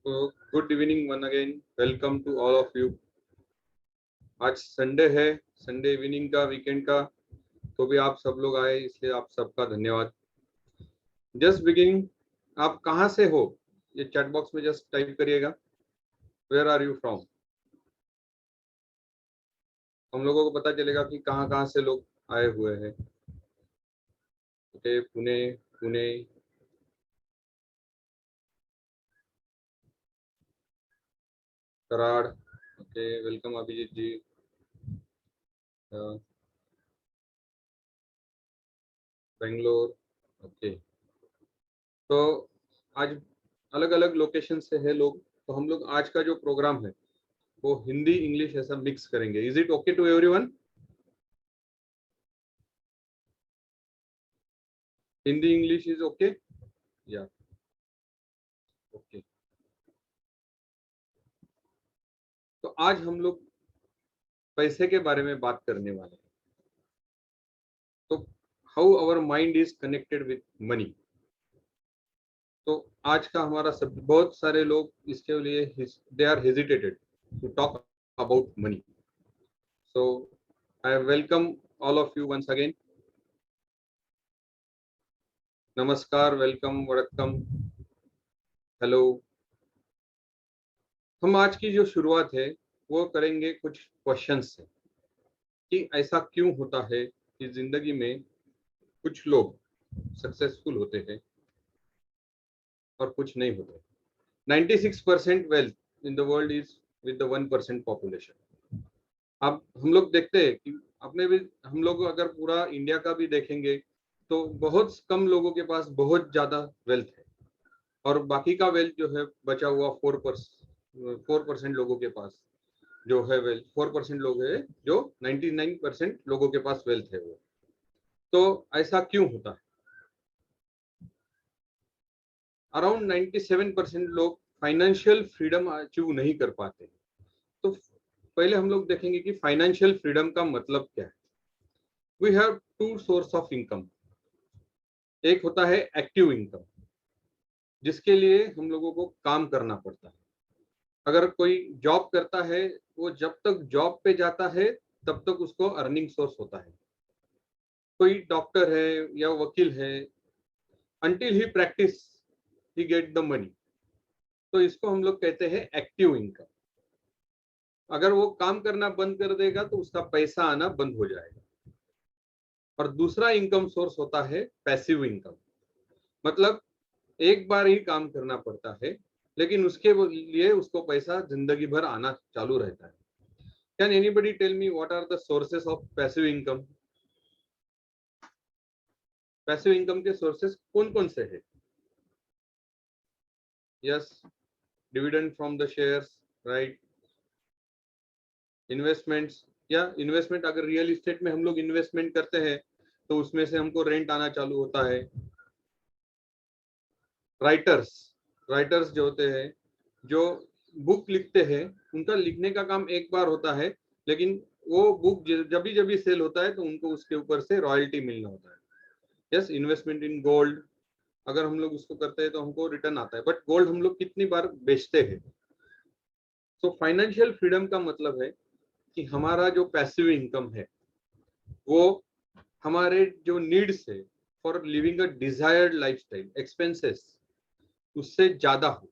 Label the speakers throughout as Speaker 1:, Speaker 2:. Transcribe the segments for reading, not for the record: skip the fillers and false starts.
Speaker 1: तो good evening one again, welcome to all of you. आज Sunday है, Sunday evening का, वीकेंड का, तो भी आप सब लोग आए, इसलिए आप सबका धन्यवाद। जस्ट बिगिनिंग, आप कहाँ से हो ये चैट बॉक्स में जस्ट टाइप करिएगा, वेयर आर यू फ्रॉम। हम लोगों को पता चलेगा कि कहाँ कहाँ से लोग आए हुए हैं। Okay, Pune, Pune, Karad, okay, welcome Abhijit ji. Bangalore, okay. तो आज अलग अलग लोकेशन से है लोग, तो हम लोग आज का जो प्रोग्राम है वो हिंदी इंग्लिश ऐसा मिक्स करेंगे। Is it okay to everyone? Hindi English is okay या ओके। तो आज हम लोग पैसे के बारे में बात करने वाले हैं। तो how our mind is connected with money. तो आज का हमारा सब, बहुत सारे लोग इसके लिए they are hesitated to talk about money. So I welcome all of you once again. नमस्कार, वेलकम, वड़क्कम, हेलो। हम आज की जो शुरुआत है वो करेंगे कुछ क्वेश्चन से कि ऐसा क्यों होता है कि जिंदगी में कुछ लोग सक्सेसफुल होते हैं और कुछ नहीं होते। 96% wealth in the world is with the 1% population. अब हम लोग देखते हैं कि अपने भी, हम लोग अगर पूरा इंडिया का भी देखेंगे तो बहुत कम लोगों के पास बहुत ज्यादा वेल्थ है, और बाकी का वेल्थ जो है बचा हुआ 4% लोगों के पास जो है वेल्थ। 4% लोग है जो 99% लोगों के पास वेल्थ है वो। तो ऐसा क्यों होता है? अराउंड 97% लोग फाइनेंशियल फ्रीडम अचीव नहीं कर पाते। तो पहले हम लोग देखेंगे कि फाइनेंशियल फ्रीडम का मतलब क्या है। We have to source of income. एक होता है एक्टिव इनकम, जिसके लिए हम लोगों को काम करना पड़ता है। अगर कोई जॉब करता है, वो जब तक जॉब पे जाता है तब तक उसको अर्निंग सोर्स होता है। कोई डॉक्टर है या वकील है, until he practice he get the money. तो इसको हम लोग कहते हैं एक्टिव इनकम। अगर वो काम करना बंद कर देगा तो उसका पैसा आना बंद हो जाएगा। और दूसरा इनकम सोर्स होता है पैसिव इनकम। मतलब एक बार ही काम करना पड़ता है, लेकिन उसके लिए उसको पैसा जिंदगी भर आना चालू रहता है। Can anybody tell me what are the sources of passive income? Passive income के सोर्सेस कौन कौन से हैं? Yes, dividend from the shares, right. Investments, या इन्वेस्टमेंट, अगर रियल इस्टेट में हम लोग इन्वेस्टमेंट करते हैं तो उसमें से हमको रेंट आना चालू होता है। राइटर्स, राइटर्स जो होते हैं, जो बुक लिखते हैं, उनका लिखने का काम एक बार होता है, लेकिन वो बुक जब भी सेल होता है तो उनको उसके ऊपर से रॉयल्टी मिलना होता है। यस, इन्वेस्टमेंट इन गोल्ड, अगर हम लोग उसको करते हैं तो हमको रिटर्न आता है, बट गोल्ड हम लोग कितनी बार बेचते हैं। तो फाइनेंशियल फ्रीडम का मतलब है कि हमारा जो पैसिव इनकम है वो हमारे जो नीड्स है for living a desired lifestyle, expenses, उससे ज्यादा हो।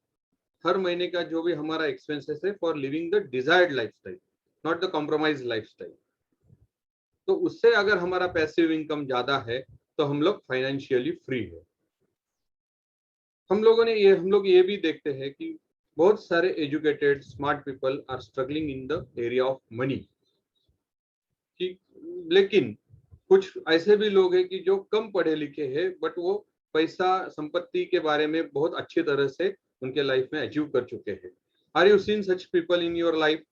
Speaker 1: हर महीने का जो भी हमारा एक्सपेंसेस है for living the desired lifestyle, not the compromise lifestyle, तो उससे अगर हमारा पैसिव इनकम ज्यादा है तो हम लोग फाइनेंशियली फ्री है। हम लोग ये भी देखते हैं कि बहुत सारे educated smart people are struggling in the area of money. कि लेकिन कुछ ऐसे भी लोग हैं कि जो कम पढ़े लिखे हैं, बट वो पैसा संपत्ति के बारे में बहुत अच्छी तरह से उनके लाइफ में अचीव कर चुके हैं। Are you seen such people in your life?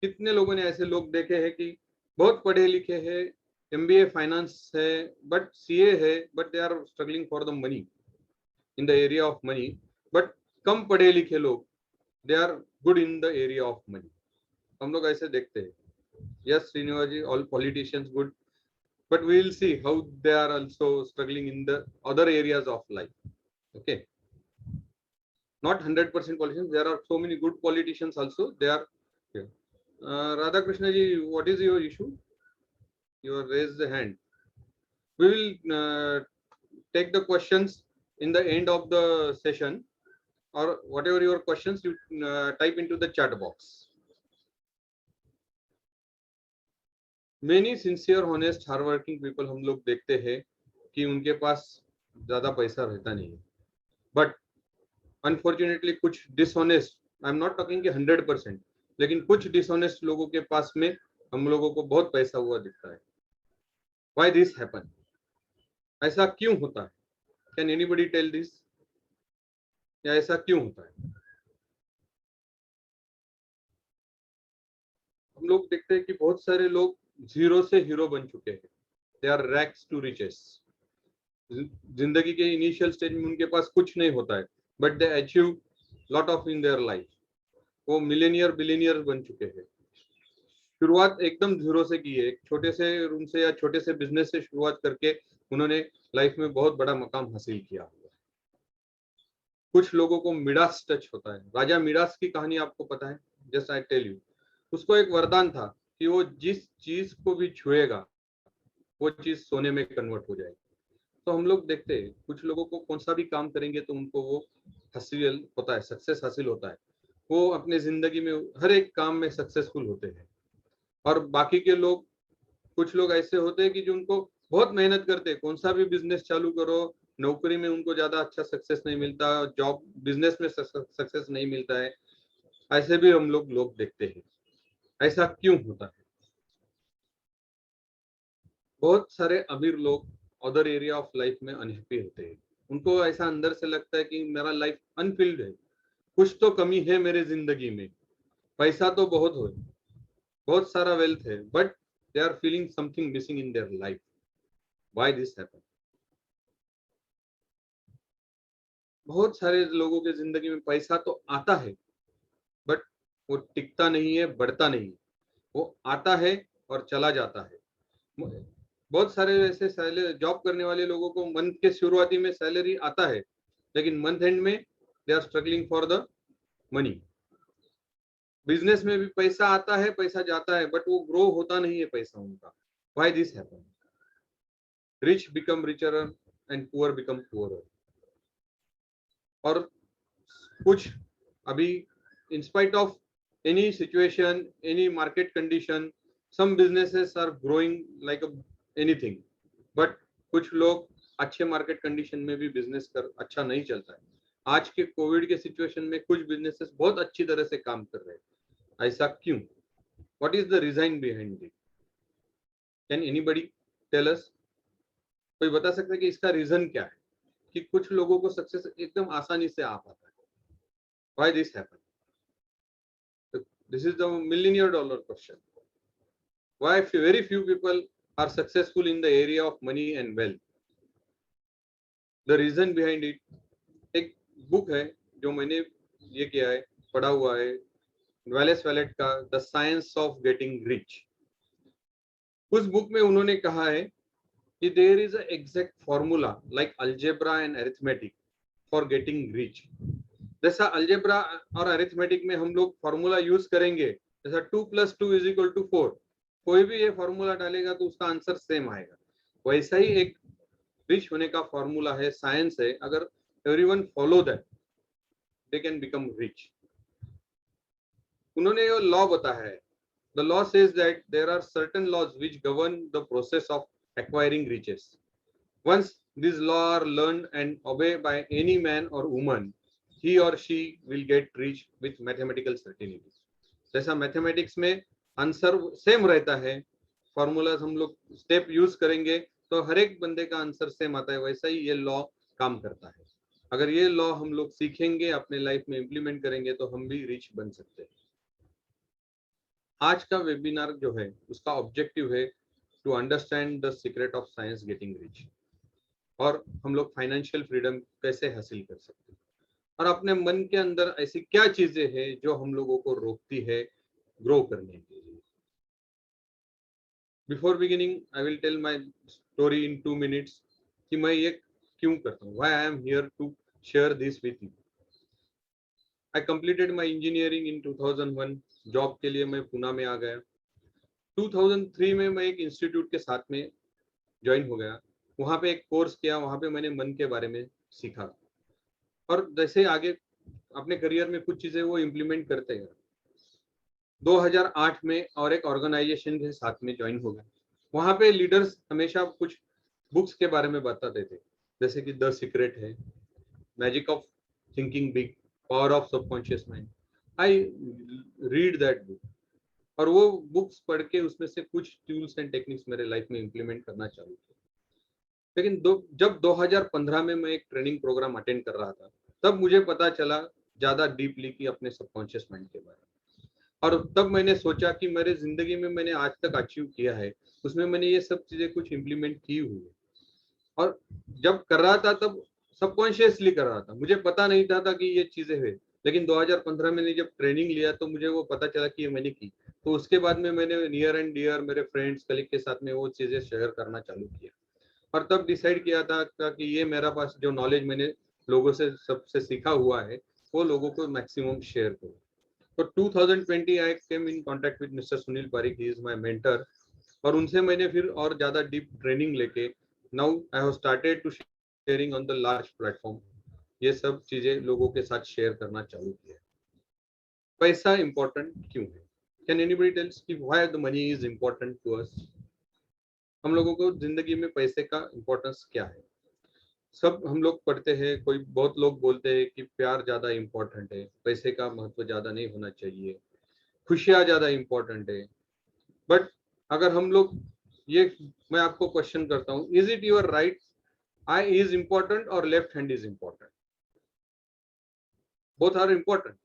Speaker 1: कितने लोगों ने ऐसे लोग देखे हैं कि बहुत पढ़े लिखे हैं, एमबीए फाइनेंस है, बट सीए है, but they are struggling for the money in the area of money. But कम पढ़े लिखे लोग, they are good in the area of money. हम लोग ऐसे देखते हैं। Yes Srinivas ji, all politicians good, but we will see how they are also struggling in the other areas of life. Okay, not 100% politicians. There are so many good politicians also. They are here. Radhakrishna ji, what is your issue? You have raised the hand. We will take the questions in the end of the session, or whatever your questions you type into the chat box. Many sincere, honest, hardworking people हम लोग देखते हैं कि उनके पास ज्यादा पैसा रहता नहीं है, but unfortunately कुछ dishonest, I'm not talking कि 100%, लेकिन कुछ dishonest लोगों के पास में हम लोगों को बहुत पैसा हुआ दिखता है. Why this happen? ऐसा क्यों होता है? Can anybody tell this? या ऐसा क्यों होता है? हम लोग देखते हैं कि बहुत सारे लोग जीरो से हीरो बन चुके हैं. They are rags to riches. जिंदगी के इनिशियल स्टेज में उनके पास कुछ नहीं होता है, but they achieve lot of in their life. वो मिलेनियर बिलियनियर बन चुके हैं. शुरुआत एकदम जीरो से की है, एक छोटे से रूम से या छोटे से बिजनेस से शुरुआत करके उन्होंने लाइफ में बहुत बड़ा मकाम हासिल किया. कुछ लोगों को मिडास टच होता है. राजा मिडास की कहानी आपको पता है? Just I tell you. उसको एक वरदान था कि वो जिस चीज को भी छुएगा वो चीज सोने में कन्वर्ट हो जाएगी. तो हम लोग देखते हैं कुछ लोगों को कौन सा भी काम करेंगे तो उनको वो हासिल होता है, सक्सेस हासिल होता है. वो अपने जिंदगी में हर एक काम में सक्सेसफुल होते हैं. और बाकी के लोग, कुछ लोग ऐसे होते हैं कि जो उनको बहुत मेहनत करते हैं, कौन सा भी बिजनेस चालू करो, नौकरी में उनको ज्यादा अच्छा सक्सेस नहीं मिलता, जॉब बिजनेस में सक्सेस नहीं मिलता है. ऐसे भी हम लोग देखते हैं. ऐसा क्यों होता है? बहुत सारे अमीर लोग अदर एरिया ऑफ लाइफ में अनहैप्पी होते हैं. उनको ऐसा अंदर से लगता है कि मेरा लाइफ अनफिल्ड है, कुछ तो कमी है मेरे जिंदगी में. पैसा तो बहुत हो, बहुत सारा वेल्थ है, but they are feeling something missing in their life. Why this happen? बहुत सारे लोगों के जिंदगी में पैसा तो आता है, बट वो टिकता नहीं है, बढ़ता नहीं है. वो आता है और चला जाता है. बहुत सारे ऐसे सैलरी जॉब करने वाले लोगों को मंथ के शुरुआती में सैलरी आता है, लेकिन मंथ एंड में they are struggling for the money. Business में भी पैसा आता है, पैसा जाता है, बट वो ग्रो होता नहीं है पैसा उनका. Why this happen? Rich become richer and poor become poorer. और कुछ अभी in spite of any situation, any market condition, some businesses are growing like anything, but कुछ लोग अच्छे मार्केट कंडीशन में भी बिजनेस कर अच्छा नहीं चलता है. आज के कोविड के सिचुएशन में कुछ बिजनेसेस बहुत अच्छी तरह से काम कर रहे हैं. ऐसा क्यों? What is the reason behind it? Can anybody tell us? कोई बता सकता है कि इसका रीजन क्या है कि कुछ लोगों को सक्सेस एकदम आसानी से आ पाता है? Why this happen? This is the millionaire dollar question. Why very few people are successful in the area of money and wealth? The reason behind it, एक बुक है जो मैंने ये किया है, पढ़ा हुआ है, वैलेस वैलेट का the science of getting rich. उस बुक में उन्होंने कहा है कि there is a exact formula like algebra and arithmetic for getting rich. जैसा अलजेब्रा और अरिथमेटिक में हम लोग फॉर्मूला यूज करेंगे, जैसा 2 + 2 = 4, कोई भी ये फॉर्मूला डालेगा तो उसका आंसर सेम आएगा. वैसा ही एक रिच होने का फॉर्मूला है, साइंस है. अगर everyone follow that, they can become rich. उन्होंने ये लॉ बताया है. The law says that there are certain laws which govern the process of acquiring riches. Once this law are learned and obey by any man और woman, he or she will get rich with mathematical certainty. जैसा mathematics में answer same रहता है, formulas हम लोग step use करेंगे तो हर एक बंदे का आंसर सेम आता है, वैसा ही ये लॉ काम करता है. अगर ये लॉ हम लोग सीखेंगे, अपने लाइफ में इंप्लीमेंट करेंगे, तो हम भी रिच बन सकते हैं. आज का वेबिनार जो है उसका ऑब्जेक्टिव है to understand the secret of science getting rich, और हम लोग फाइनेंशियल फ्रीडम कैसे हासिल कर सकते हैं, और अपने मन के अंदर ऐसी क्या चीजें हैं जो हम लोगों को रोकती है ग्रो करने के लिए. Before beginning I will tell my story in 2 minutes कि मैं ये क्यों करता हूँ. Why I am here to share this with you. I completed my engineering in 2001। Job के लिए मैं पुणे में आ गया। 2003 में मैं एक इंस्टीट्यूट के साथ में ज्वाइन हो गया। वहाँ पे एक कोर्स किया, वहाँ पे मैंने मन के बारे में सीखा और जैसे आगे अपने करियर में कुछ चीजें वो इम्प्लीमेंट करते हैं। 2008 में और एक ऑर्गेनाइजेशन के साथ में ज्वाइन हो गया। वहाँ पे लीडर्स हमेशा कुछ बुक्स के बारे में बताते थे, जैसे कि द सीक्रेट है, magic of thinking big, power of subconscious mind. I read that book और वो बुक्स पढ़ के उसमें से कुछ टूल्स एंड टेक्निक्स मेरे लाइफ में इम्प्लीमेंट करना चालू किया। लेकिन जब 2015 में मैं एक ट्रेनिंग प्रोग्राम अटेंड कर रहा था, तब मुझे पता चला ज्यादा डीपली कि अपने सबकॉन्शियस माइंड के बारे में। और तब मैंने सोचा कि मेरे जिंदगी में मैंने आज तक अचीव किया है, उसमें मैंने ये सब चीजें कुछ इम्प्लीमेंट की हुई है। और जब कर रहा था तब सबकॉन्शियसली कर रहा था, मुझे पता नहीं था कि ये चीजें है। लेकिन 2015 में जब ट्रेनिंग लिया तो मुझे वो पता चला कि ये मैंने की। तो उसके बाद में मैंने नियर एंड डियर मेरे फ्रेंड्स कलीग के साथ में वो चीजें शेयर करना चालू किया। और तब डिसाइड किया था कि ये मेरा पास जो नॉलेज मैंने लोगों से सबसे सीखा हुआ है वो लोगों को मैक्सिमम शेयर करूँ। तो 2020 I came in contact with mister Sunil Pareek, he is my mentor. और उनसे मैंने फिर और ज्यादा डीप ट्रेनिंग लेके now I have started to sharing on the large platform. ये सब चीजें लोगों के साथ शेयर करना चालू किया। पैसा इंपॉर्टेंट क्यों है? कैन एनीबडी टेल्स कि why the money is important to us? हम लोगों को जिंदगी में पैसे का इंपॉर्टेंस क्या है? सब हम लोग पढ़ते हैं, कोई बहुत लोग बोलते हैं कि प्यार ज्यादा इंपॉर्टेंट है, पैसे का महत्व ज्यादा नहीं होना चाहिए, खुशियां ज्यादा इंपॉर्टेंट है। बट अगर हम लोग ये, मैं आपको क्वेश्चन करता हूँ, is it your right eye is important और left hand is important? Both are important.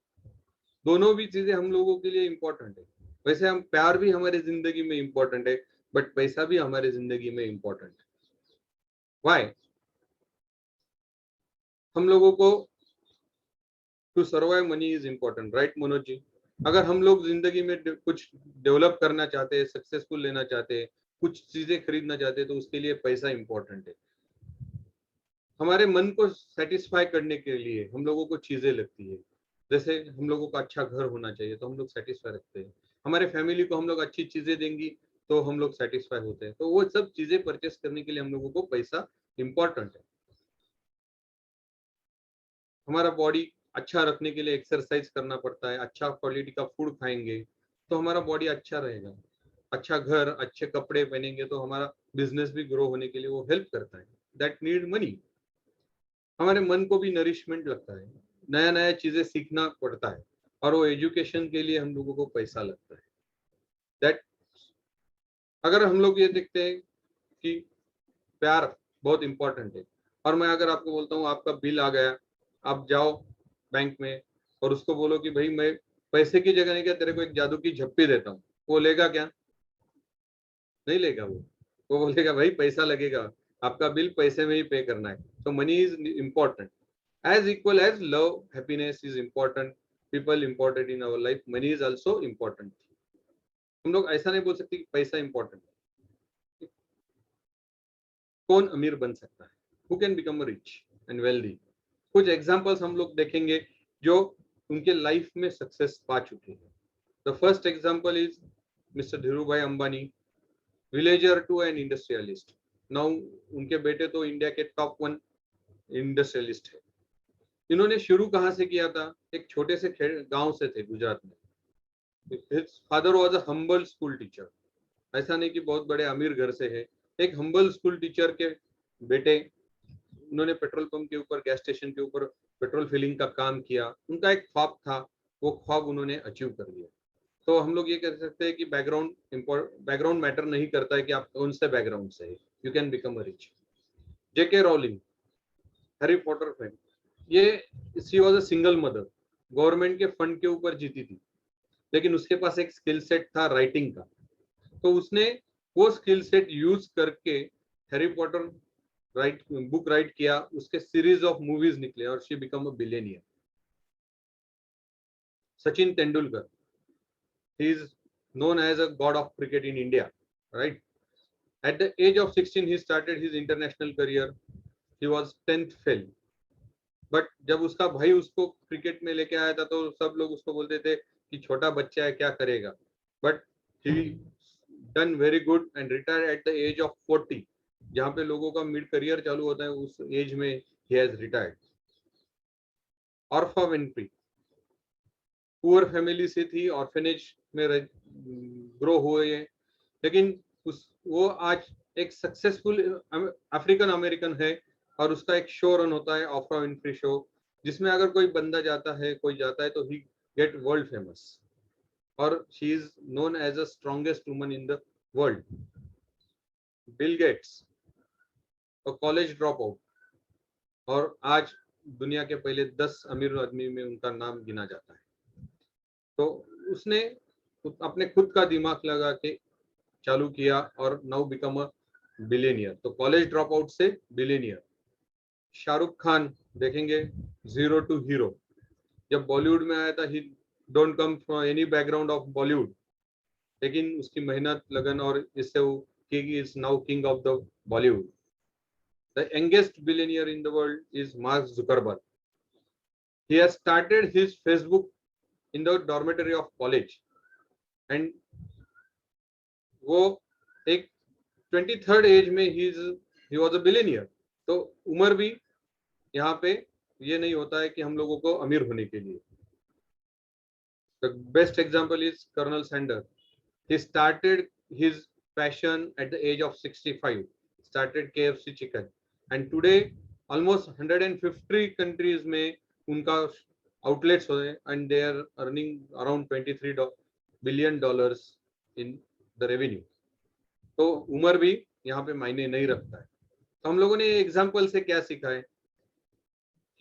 Speaker 1: दोनों भी चीजें हम लोगों के लिए इंपॉर्टेंट है। वैसे हम प्यार भी हमारी जिंदगी में इंपॉर्टेंट है, बट पैसा भी हमारी जिंदगी में इंपॉर्टेंट है। व्हाई? हम लोगों को to survive money is important, right Manoj ji? अगर हम लोग जिंदगी में कुछ डेवलप करना चाहते हैं, सक्सेसफुल लेना चाहते हैं, कुछ चीजें खरीदना चाहते हैं, तो उसके लिए पैसा इंपॉर्टेंट है। हमारे मन को सेटिस्फाई करने के लिए हम लोगों को चीजें लगती है। जैसे हम लोगों का अच्छा घर होना चाहिए तो हम लोग सेटिस्फाई रखते हैं। हमारे फैमिली को हम लोग अच्छी चीजें देंगी तो हम लोग सेटिस्फाई होते हैं। तो वो सब चीजें परचेस करने के लिए हम लोगों को पैसा इंपॉर्टेंट है। हमारा बॉडी अच्छा रखने के लिए एक्सरसाइज करना पड़ता है, अच्छा क्वालिटी का फूड खाएंगे तो हमारा बॉडी अच्छा रहेगा। अच्छा घर, अच्छे कपड़े पहनेंगे तो हमारा बिजनेस भी ग्रो होने के लिए वो हेल्प करता है। That need money. हमारे मन को भी नरिशमेंट लगता है, नया नया चीजें सीखना पड़ता है, और वो एजुकेशन के लिए हम लोगों को पैसा लगता है। दैट, अगर हम लोग ये देखते हैं कि प्यार बहुत इंपॉर्टेंट है, और मैं अगर आपको बोलता हूँ आपका बिल आ गया, आप जाओ बैंक में और उसको बोलो कि भाई मैं पैसे की जगह नहीं क्या तेरे को एक जादू की झप्पी देता हूँ, वो लेगा क्या? नहीं लेगा। वो बोलेगा भाई पैसा लगेगा, आपका बिल पैसे में ही पे करना है। तो money is important as equal as love, happiness is important, people important in our life, money is also important। हम लोग ऐसा नहीं बोल सकते कि पैसा इंपॉर्टेंट है। कौन अमीर बन सकता है? Who can become rich and wealthy? कुछ एग्जांपल्स हम लोग देखेंगे जो उनके लाइफ में सक्सेस पा चुके हैं। The first example is mister Dhirubhai Ambani, villager to an industrialist. Now उनके बेटे तो इंडिया के टॉप 1 इंडस्ट्रियलिस्ट है। इन्होंने शुरू कहाँ से किया था? एक छोटे से गांव से थे गुजरात में। His father was a humble school teacher। ऐसा नहीं कि बहुत बड़े अमीर घर से है, एक हम्बल स्कूल टीचर के बेटे। उन्होंने पेट्रोल पंप के ऊपर, गैस स्टेशन के ऊपर पेट्रोल फिलिंग का काम किया। उनका एक ख्वाब था, वो ख्वाब उन्होंने अचीव कर लिया। तो हम लोग ये कह सकते हैं कि बैकग्राउंड मैटर नहीं करता है कि आप कौन से बैकग्राउंड से है, you can become a rich. J K Rowling, Harry Potter fan, ये she was a single mother, government के फंड के ऊपर जीती थी, लेकिन उसके पास एक स्किल सेट था राइटिंग का। तो उसने वो स्किल सेट यूज करके हैरी पॉटर बुक राइट किया, उसके सीरीज ऑफ मूवीज निकले और she become a billionaire. Sachin Tendulkar, he is known as a god of cricket in India, right? At the age of 16 he started his international career, he was 10th fail, but जब उसका भाई उसको cricket में लेके आया था तो सब लोग उसको बोलते थे कि छोटा बच्चा है क्या करेगा, but he done very good and retire at the age of 40, जहाँ पे लोगों का मिड करियर चालू होता है उस एज में ही हैज रिटायर्ड। ऑर्फा विनफ्री पुअर फैमिली से थी, ऑर्फेनेज में ग्रो हुए हैं, लेकिन वो आज एक सक्सेसफुल अफ्रीकन अमेरिकन है और उसका एक शो रन होता है ऑफ्रा विनफ्री शो, जिसमें अगर कोई बंदा जाता है, कोई जाता है तो ही गेट वर्ल्ड फेमस और she is known as the strongest woman in the world. Bill Gates college drop out और आज दुनिया के पहले 10 अमीर आदमी में उनका नाम गिना जाता है। तो उसने अपने खुद का दिमाग लगा के चालू किया और नाउ बिकम अ बिलियनियर। तो कॉलेज ड्रॉप आउट से बिलियनियर। शाहरुख खान देखेंगे, जीरो टू हीरो। जब बॉलीवुड में आया था ही don't come from any background of Bollywood, लेकिन उसकी मेहनत लगन और इससे वो is now king of the Bollywood. The youngest billionaire in the world is mark Zuckerberg. He has started his Facebook in the dormitory of college and वो एक 23rd as में ही वाज अ बिलियनियर। तो उम्र भी यहाँ पे ये नहीं होता है कि हम लोगों को अमीर होने के लिए। The best example is colonel Sander. He started his passion at the age of 65, started KFC chicken and today almost 150 countries में उनका आउटलेट्स हो गए and they are earning around $23 billion in the revenue. तो उम्र भी यहाँ पे मायने नहीं रखता है। तो हम लोगों ने एग्जाम्पल से क्या सीखा है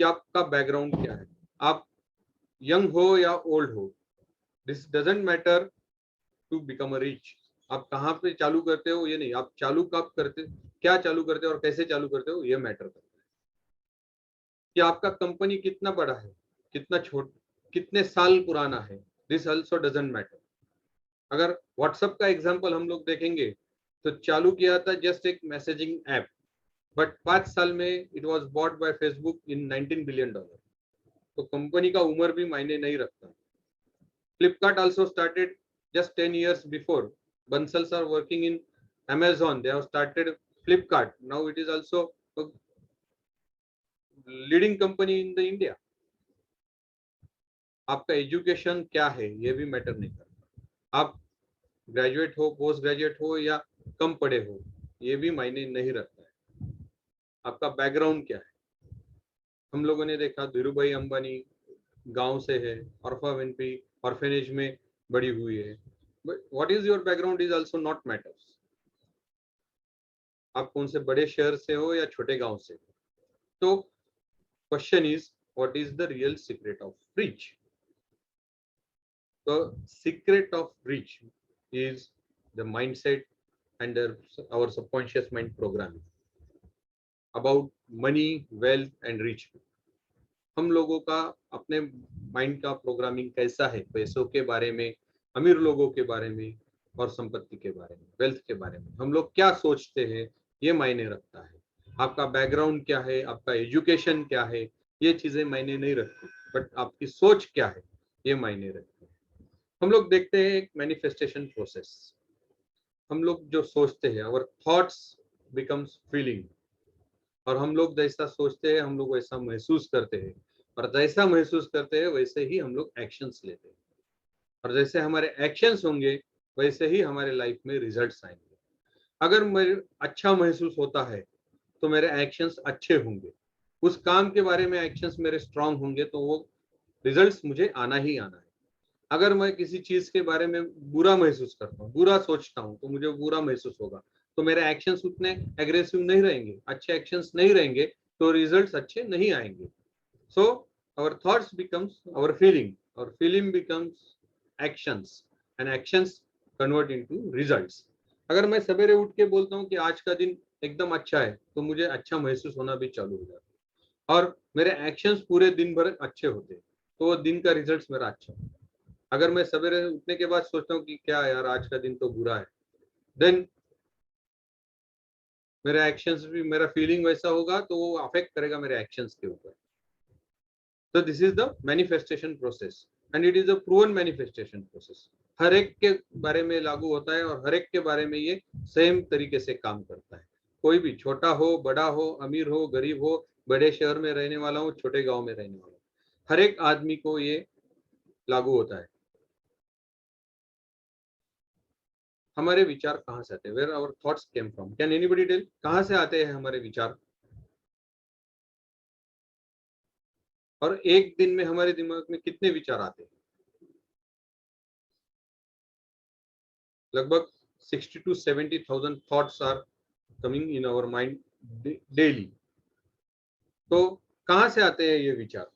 Speaker 1: कि आपका बैकग्राउंड क्या है, आप यंग हो या ओल्ड हो, this doesn't matter to become a rich. आप कहाँ पे चालू करते हो ये नहीं, आप चालू कब करते, क्या चालू करते हो और कैसे चालू करते हो ये मैटर करता है। कि आपका कंपनी कितना बड़ा है, कितना छोटा, कितने साल पुराना है, दिस ऑल्सो डजंट मैटर। अगर व्हाट्सएप का एग्जाम्पल हम लोग देखेंगे तो चालू किया था जस्ट एक मैसेजिंग ऐप, बट 5 साल में it was bought by Facebook in $19 billion. तो कंपनी का उम्र भी मायने नहीं रखता। Flipkart also started just 10 years before. Bansals are working in Amazon, they have started Flipkart, now it is also a leading company in the India। आपका education क्या है ये भी मैटर नहीं करता, आप ग्रेजुएट हो, पोस्ट ग्रेजुएट हो या कम पढ़े हो ये भी मायने नहीं रखता है। आपका बैकग्राउंड क्या है। हम लोगों ने देखा धीरू भाई अंबानी गांव से है, ऑर्फा विनफ्री ऑर्फेनेज में बड़ी हुई है, but what is your background is also not matters. आप कौन से बड़े शहर से हो या छोटे गांव से। तो question is what is the real secret of rich. The secret of rich is the mindset and our subconscious mind programming about money, wealth and rich। हम लोगों का अपने माइंड का प्रोग्रामिंग कैसा है पैसों के बारे में, अमीर लोगों के बारे में और संपत्ति के बारे में, वेल्थ के बारे में हम लोग क्या सोचते हैं ये मायने रखता है। आपका बैकग्राउंड क्या है, आपका एजुकेशन क्या है, ये चीजें मायने नहीं रखती, बट आपकी सोच क्या है ये मायने रखती है। हम लोग देखते हैं एक मैनिफेस्टेशन प्रोसेस। हम लोग जो सोचते हैं, अवर थॉट्स बिकम्स फीलिंग, और हम लोग जैसा सोचते हैं हम लोग वैसा महसूस करते हैं, और जैसा महसूस करते हैं वैसे ही हम लोग एक्शंस लेते हैं, और जैसे हमारे एक्शंस होंगे वैसे ही हमारे लाइफ में रिजल्ट्स आएंगे। अगर मेरे अच्छा महसूस होता है तो मेरे एक्शंस अच्छे होंगे, उस काम के बारे में एक्शंस मेरे स्ट्रांग होंगे तो वो रिजल्ट्स मुझे आना ही आना है। अगर मैं किसी चीज के बारे में बुरा महसूस करता हूँ, बुरा सोचता हूँ तो मुझे बुरा महसूस होगा, तो मेरे एक्शंस उतने एग्रेसिव नहीं रहेंगे, अच्छे एक्शंस नहीं रहेंगे, तो रिजल्ट्स अच्छे नहीं आएंगे। So our thoughts becomes our feeling, और feeling becomes actions and actions convert into results. अगर मैं सवेरे उठ के बोलता हूँ कि आज का दिन एकदम अच्छा है तो मुझे अच्छा महसूस होना भी चालू हो जाता है, और मेरे एक्शंस पूरे दिन भर अच्छे होते हैं तो वो दिन का रिजल्ट मेरा अच्छा होता है। अगर मैं सवेरे उठने के बाद सोचता हूँ कि क्या यार आज का दिन तो बुरा है, देन मेरा एक्शंस भी, मेरा फीलिंग वैसा होगा तो वो अफेक्ट करेगा मेरे एक्शंस के ऊपर। तो this is the manifestation process and it is a proven manifestation process. हर एक के बारे में लागू होता है और हर एक के बारे में ये सेम तरीके से काम करता है। कोई भी छोटा हो, बड़ा हो, अमीर हो, गरीब हो, बड़े शहर में रहने वाला हो, छोटे गांव में रहने वाला हो, हर एक आदमी को ये लागू होता है। हमारे विचार कहाँ से आते हैं? Where our thoughts came from? Can anybody tell कहाँ से आते हैं हमारे विचार? और एक दिन में हमारे दिमाग में कितने विचार आते हैं? लगभग 60 to 70,000 thoughts are coming in our mind daily। तो कहाँ से आते हैं ये विचार?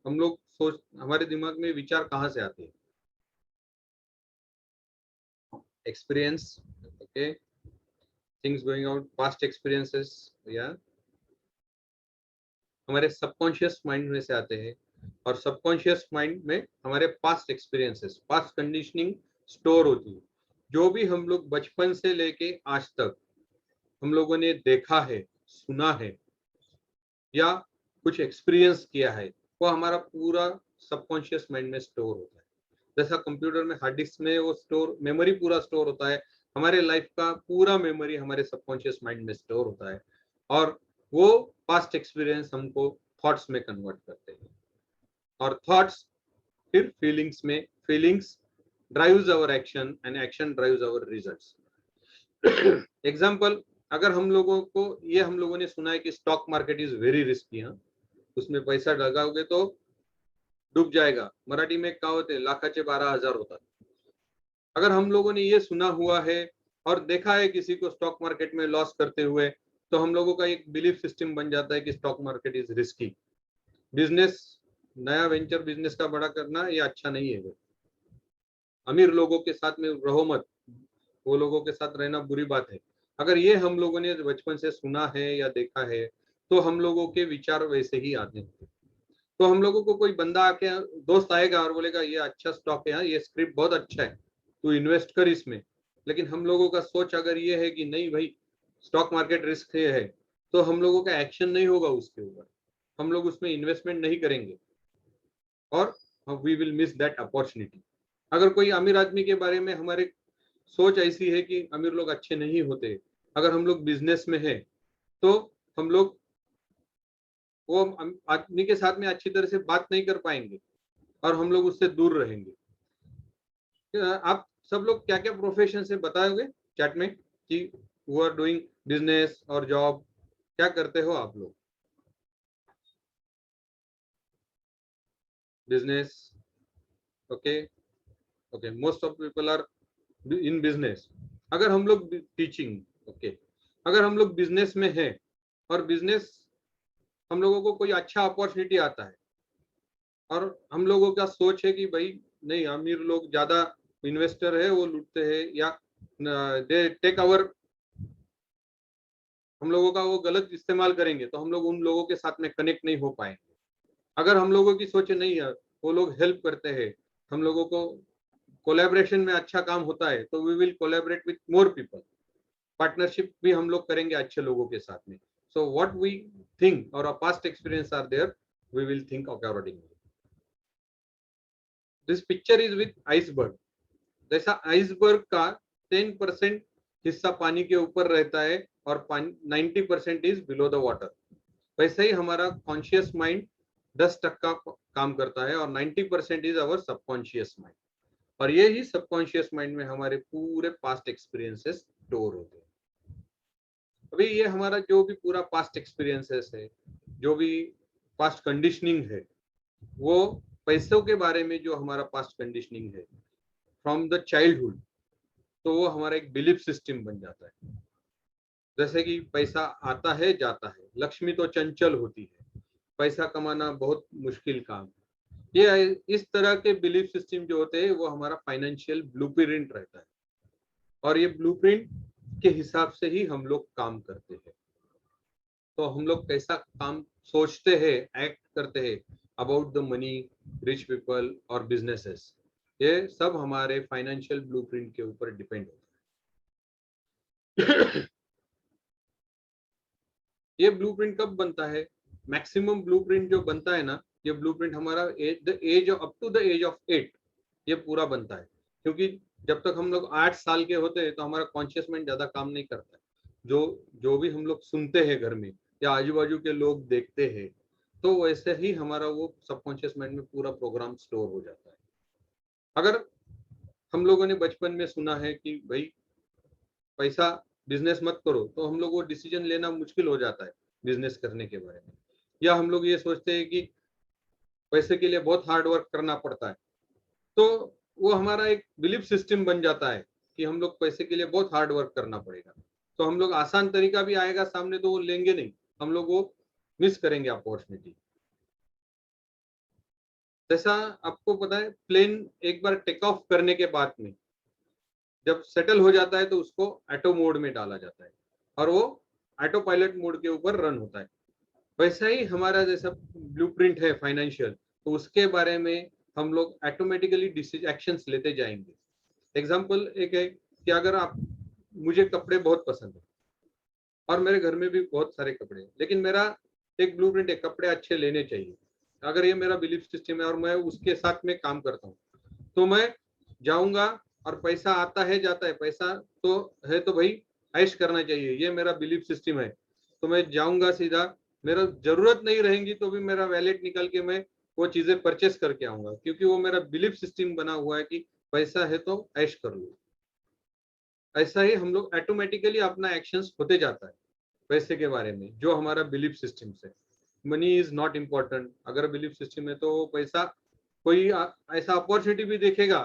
Speaker 1: हम लोग सोच, हमारे दिमाग में विचार कहाँ से आते हैं? Experience, okay, things going out, past experiences, या हमारे सबकॉन्शियस माइंड में से आते हैं। और सबकॉन्शियस माइंड में हमारे past experiences, past conditioning store होती है। जो भी हम लोग बचपन से लेके आज तक हम लोगों ने देखा है, सुना है या कुछ एक्सपीरियंस किया है, वो हमारा पूरा सबकॉन्शियस माइंड में स्टोर होता है। जैसा कंप्यूटर में हार्ड डिस्क में वो स्टोर मेमोरी पूरा स्टोर होता है, हमारे लाइफ का पूरा मेमोरी हमारे सबकॉन्शियस माइंड में स्टोर होता है। और वो पास्ट एक्सपीरियंस हमको थॉट्स में कन्वर्ट करते हैं और थॉट्स फिर फीलिंग्स में, feelings drives our action and action drives our results. Example, अगर हम लोगों को ये हम लोगों ने सुना है कि stock market is very risky, हाँ, उसमें पैसा लगाओगे तो डूब जाएगा। मराठी में कहावत है, लाखाचे 12,000 होता। अगर हम लोगों ने ये सुना हुआ है और देखा है किसी को स्टॉक मार्केट में लॉस करते हुए, तो हम लोगों का एक बिलीफ सिस्टम बन जाता है कि stock market is risky. Business, नया वेंचर बिजनेस का बड़ा करना ये अच्छा नहीं है। अमीर लोगों के साथ में रहो मत, वो लोगों के साथ रहना बुरी बात है। अगर ये हम लोगों ने बचपन से सुना है या देखा है, तो हम लोगों के विचार वैसे ही आते हैं। तो हम लोगों को कोई बंदा आके, दोस्त आएगा और बोलेगा ये अच्छा स्टॉक है, ये स्क्रिप्ट बहुत अच्छा है, तू इन्वेस्ट कर इसमें। लेकिन हम लोगों का सोच अगर ये है कि नहीं भाई, स्टॉक मार्केट रिस्क है, तो हम लोगों का एक्शन नहीं होगा उसके ऊपर, हम लोग उसमें इन्वेस्टमेंट नहीं करेंगे और we will miss that opportunity. अगर कोई अमीर आदमी के बारे में हमारे सोच ऐसी है कि अमीर लोग अच्छे नहीं होते, अगर हम लोग बिजनेस में है तो हम लोग वो आदमी के साथ में अच्छी तरह से बात नहीं कर पाएंगे और हम लोग उससे दूर रहेंगे। आप सब लोग क्या क्या प्रोफेशन से बताओगे चैट में कि वो आर डूइंग बिजनेस और जॉब, क्या करते हो आप लोग? Business, okay okay, most of people are in business. अगर हम लोग टीचिंग, ओके, अगर हम लोग बिजनेस में है और बिजनेस हम लोगों को कोई अच्छा अपॉर्चुनिटी आता है और हम लोगों का सोच है कि भाई नहीं, अमीर लोग ज्यादा इन्वेस्टर है, वो लूटते हैं या दे टेक अवर, हम लोगों का वो गलत इस्तेमाल करेंगे, तो हम लोग उन लोगों के साथ में कनेक्ट नहीं हो पाएंगे। अगर हम लोगों की सोच नहीं है, वो लोग हेल्प करते हैं, हम लोगों को कोलैबोरेशन में अच्छा काम होता है, तो we will collaborate with more people. Partnership भी हम लोग करेंगे अच्छे लोगों के साथ में। सो व्हाट वी थिंक और past experience are there, we will think accordingly. This picture is with iceberg. जैसा आइसबर्ग का 10% हिस्सा पानी के ऊपर रहता है और 90% इज बिलो द वाटर, वैसे ही हमारा कॉन्शियस माइंड 10% काम करता है और 90% इज अवर सबकॉन्शियस माइंड। और ये ही सबकॉन्शियस माइंड में हमारे पूरे पास्ट एक्सपीरियंसेस स्टोर होते हैं। अभी ये हमारा जो भी पूरा पास्ट एक्सपीरियंसेस है, जो भी पास्ट कंडीशनिंग है, वो पैसों के बारे में जो हमारा पास्ट कंडीशनिंग है फ्रॉम द चाइल्डहुड, तो वो हमारा एक बिलीफ सिस्टम बन जाता है। जैसे कि पैसा आता है जाता है, लक्ष्मी तो चंचल होती है, पैसा कमाना बहुत मुश्किल काम है। ये इस तरह के बिलीफ सिस्टम जो होते हैं वो हमारा फाइनेंशियल ब्लूप्रिंट रहता है और ये ब्लूप्रिंट के हिसाब से ही हम लोग काम करते हैं। तो हम लोग कैसा काम सोचते हैं, एक्ट करते हैं about the money, rich people और बिजनेसेस, ये सब हमारे फाइनेंशियल ब्लूप्रिंट के ऊपर डिपेंड होता है। ये ब्लूप्रिंट कब बनता है? मैक्सिमम ब्लूप्रिंट जो बनता है ना, ये ब्लूप्रिंट हमारा the age up to the age of 8 ये पूरा बनता है, क्योंकि जब तक हम लोग 8 साल के होते हैं तो हमारा कॉन्शियस माइंड ज्यादा काम नहीं करता है। जो भी हम लोग सुनते हैं घर में या आजू बाजू के लोग देखते हैं, तो वैसे ही हमारा वो सबकॉन्शियस माइंड में पूरा प्रोग्राम स्टोर हो जाता है। अगर हम लोगों ने बचपन में सुना है कि भाई पैसा बिजनेस मत करो, तो हम लोग वो डिसीजन लेना मुश्किल हो जाता है बिजनेस करने के बारे में। या हम लोग ये सोचते हैं कि पैसे के लिए बहुत हार्ड वर्क करना पड़ता है, तो वो हमारा एक बिलीफ सिस्टम बन जाता है कि हम लोग पैसे के लिए बहुत हार्ड वर्क करना पड़ेगा। तो हम लोग आसान तरीका भी आएगा सामने तो वो लेंगे नहीं, हम लोग वो मिस करेंगे अपॉर्चुनिटी। जैसा आपको पता है, प्लेन एक बार टेक ऑफ करने के बाद में जब सेटल हो जाता है तो उसको ऑटो मोड में डाला जाता है और वो ऑटो पायलट मोड के ऊपर रन होता है। वैसा ही हमारा जैसा ब्लूप्रिंट है फाइनेंशियल, तो उसके बारे में हम लोग ऑटोमेटिकली एक्शंस लेते जाएंगे। एग्जांपल एक है कि अगर आप, मुझे कपड़े बहुत पसंद है और मेरे घर में भी बहुत सारे कपड़े हैं, लेकिन मेरा एक ब्लूप्रिंट है कपड़े अच्छे लेने चाहिए। अगर ये मेरा बिलीफ सिस्टम है और मैं उसके साथ में काम करता हूँ, तो मैं जाऊंगा और पैसा आता है जाता है, पैसा तो है तो भाई ऐश करना चाहिए, ये मेरा बिलीफ सिस्टम है। तो मैं जाऊंगा सीधा, मेरा जरूरत नहीं रहेंगी तो भी मेरा वैलेट निकाल के मैं वो चीजें परचेस करके आऊंगा, क्योंकि वो मेरा बिलीफ सिस्टम बना हुआ है कि पैसा है तो ऐश कर लो। ऐसा ही हम लोग ऑटोमेटिकली अपना एक्शंस होते जाता है पैसे के बारे में, जो हमारा बिलीफ सिस्टम से। मनी इज नॉट इम्पोर्टेंट, अगर बिलीफ सिस्टम है तो पैसा कोई ऐसा अपॉर्चुनिटी भी देखेगा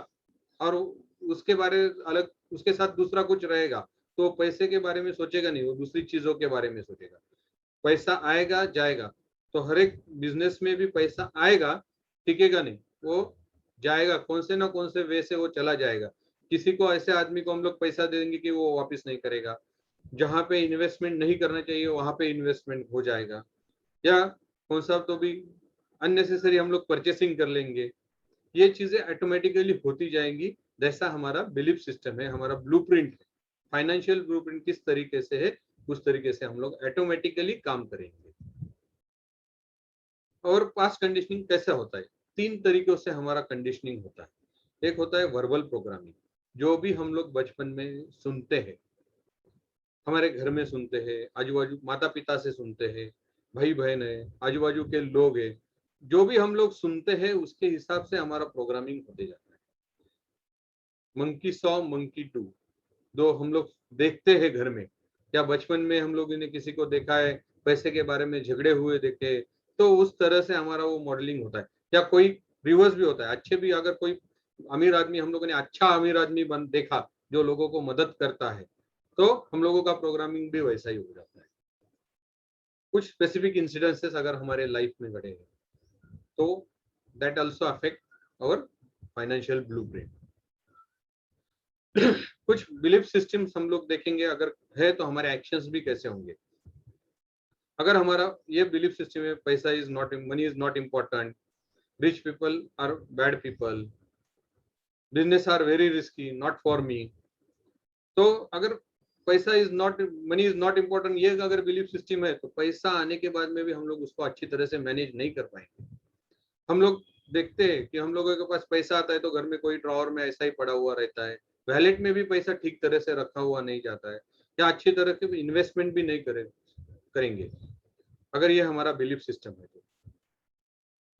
Speaker 1: और उसके बारे अलग, उसके साथ दूसरा कुछ रहेगा, तो पैसे के बारे में सोचेगा नहीं, वो दूसरी चीजों के बारे में सोचेगा। पैसा आएगा जाएगा, तो हर एक बिजनेस में भी पैसा आएगा, टिकेगा नहीं, वो जाएगा, कौन से ना कौन से वे से वो चला जाएगा। किसी को, ऐसे आदमी को हम लोग पैसा देंगे कि वो वापस नहीं करेगा, जहां पे इन्वेस्टमेंट नहीं करना चाहिए वहां पे इन्वेस्टमेंट हो जाएगा, या कौन सा तो भी अननेसेसरी हम लोग परचेसिंग कर लेंगे। ये चीजें ऑटोमेटिकली होती जाएंगी, जैसा हमारा बिलीफ सिस्टम है, हमारा ब्लूप्रिंट है। फाइनेंशियल ब्लूप्रिंट किस तरीके से है, उस तरीके से हम लोग ऑटोमेटिकली काम करेंगे। और पास्ट कंडीशनिंग कैसा होता है? 3 तरीकों से हमारा कंडीशनिंग होता है। एक होता है वर्बल प्रोग्रामिंग, जो भी हम लोग बचपन में सुनते हैं, हमारे घर में सुनते हैं, आजू बाजू माता पिता से सुनते हैं, भाई बहन है, आजू बाजू के लोग हैं, जो भी हम लोग सुनते हैं उसके हिसाब से हमारा प्रोग्रामिंग होते जाता है। मंकी सॉ मंकी डू, जो हम लोग देखते हैं घर में, या बचपन में हम लोगों ने किसी को देखा है पैसे के बारे में झगड़े हुए देखे, तो उस तरह से हमारा वो मॉडलिंग होता है। या कोई रिवर्स भी होता है, अच्छे भी, अगर कोई अमीर आदमी हम लोगों ने अच्छा अमीर आदमी बन देखा जो लोगों को मदद करता है, तो हम लोगों का प्रोग्रामिंग भी वैसा ही हो जाता है। कुछ स्पेसिफिक इंसिडेंसेस अगर हमारे लाइफ में घटे हैं, तो that also affect our financial blueprint. कुछ बिलीफ सिस्टम्स हम लोग देखेंगे, अगर है तो हमारे एक्शंस भी कैसे होंगे। अगर हमारा ये बिलीफ सिस्टम है पैसा is not, money is not important, rich people are bad people, business are very risky, not for me, तो अगर पैसा is not, money is not important, ये अगर बिलीफ सिस्टम है, तो पैसा आने के बाद में भी हम लोग उसको अच्छी तरह से मैनेज नहीं कर पाएंगे। हम लोग देखते हैं कि हम लोगों के पास पैसा आता है तो घर में कोई ड्रॉवर में ऐसा ही पड़ा हुआ रहता है, वैलेट में भी पैसा ठीक तरह से रखा हुआ नहीं जाता है, या अच्छी तरह से इन्वेस्टमेंट भी नहीं करेंगे। अगर ये हमारा बिलीफ सिस्टम है, तो